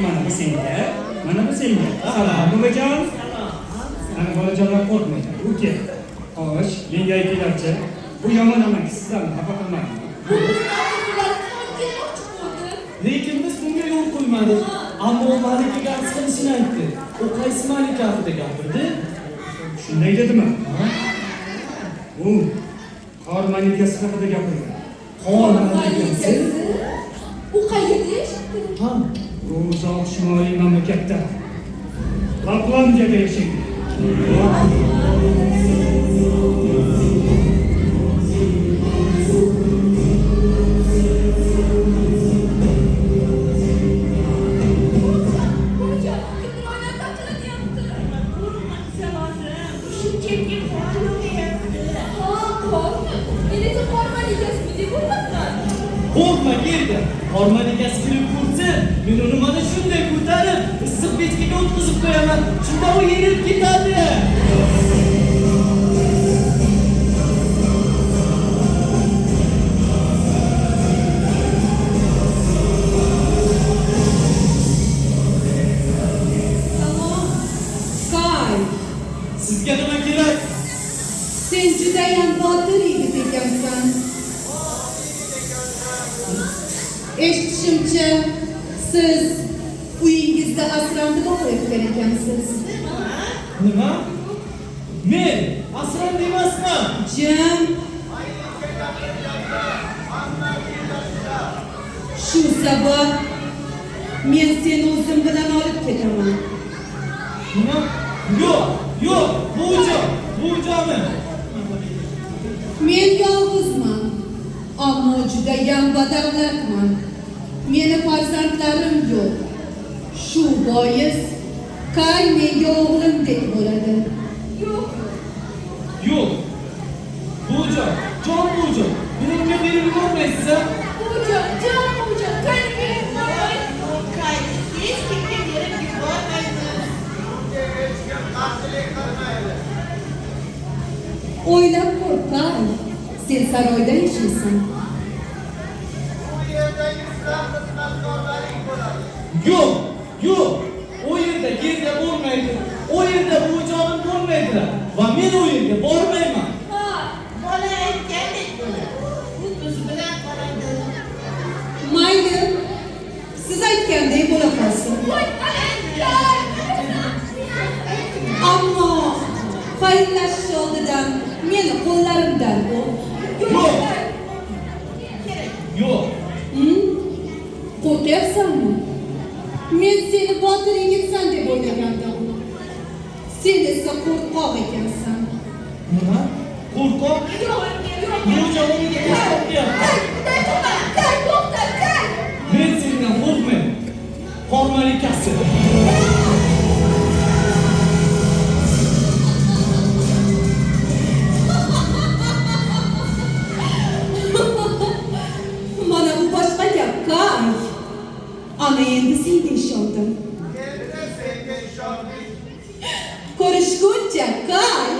Mana bu senga, mana bu senga. Salom buvajon. Ana bolajonlar qo'rqmaydi. U kel. Xo'sh, menga aytinglarchi, bu yomon emas, sizlarni xafa qilmayman. Lekin biz bunga yo'l qo'ymadik. Ammo malikaga arz qilishini aytdi. U qaysi malika haqida gapirdi? Shunday dedimi? U qor malikasi haqida gapirdi. Qor malikasi? U qayerda yashaydi? Ha, Bu uzoq shimoliy mamlakatda. Laplandiyada yashaydi. qo'rqma keldi. Qor malikasi kirib ko'rsa, men uni mana shunday ko'tarib, issiq pechkaga o'tkazib qo'yaman. Shunda u yenilib ketadi. Kay, Sizga nima kerak? sen judayam botir yigit ekansan. Eshitishimcha, siz uyingizda asrandi boqayotgan ekansiz. Nima? Men asrandi emasman. Jim, shu sabab men seni o'zim bilan olib ketaman. Nima? Yo'q, yo'q, bu jo'mi. Men yolg'izman, ammo judayam badavlatman. Meni farzandlarim yo'q. Shu bois Kay menga o'g'limdek bo'ladi. Yo'q. Bujon, jon bujon. Buni unga berib yubormaysiz-a? Bujon, Kay berib yubormaydi. Kay hech kimga berib yubormaydi. O'ylab ko'r, Kay. Sen saroyda yashaysan. Yo'q, yo'q. O yerda yerga bo'lmaydi. O yerda bujonim bo'lmaydilar. Va men o yerga bormayman. Ha, bola aytgandek bo'ladi. U biz bilan qoladi. Mayli, siz aytgandek bo'la qolsin. Ammo xayrlashish oldidan meni qo'llarimdan bo'l. Yo'q. Yo'q. Qo'rqyapsanmi? Men seni botir yigitsan deb o'ylagandim. Sen esa qo'rqoq ekansan. Nima? Qo'rqoq? Bujon unga qo'rqoq deyapti. To'xta! Men sendan qo'rqmayman. Qor malikasi. Mana bu boshqa gap, Kay. Ana endi senga ishondim. Ko'rishguncha, Kay.